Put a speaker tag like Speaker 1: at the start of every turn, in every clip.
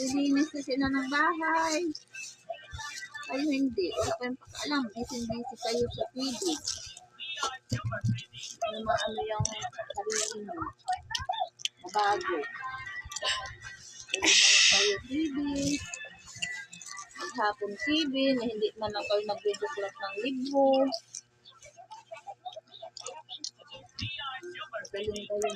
Speaker 1: Lilinis na sila ng bahay. Ay, hindi. Wala kayong pakaalam. Busy kayo sa TV. Ano yung sarili nyo. Bago. Pwede na lang kayo TV. Maghapon TV na hindi man lang kayo nagduduklat ng libro. Galing kayo.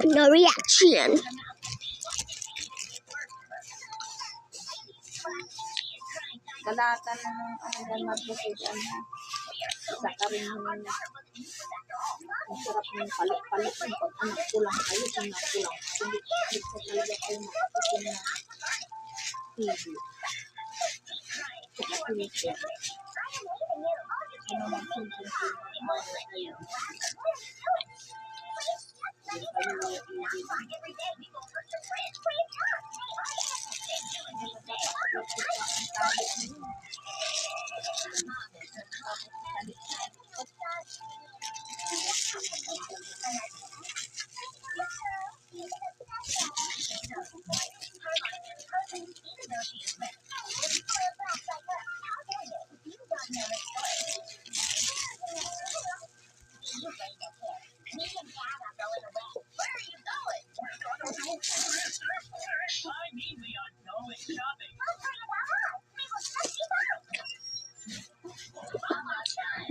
Speaker 2: No reaction.
Speaker 1: Kalatan ng ang mag-position na sa karin ang sarap ng palit-palit ng pag-anak ko lang kayo, anak ko lang. Hindi sa talaga kayo makapagin na TV. Sa kapilisya. Ano mang sinsin-sin mga kayo.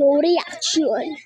Speaker 2: No reaction.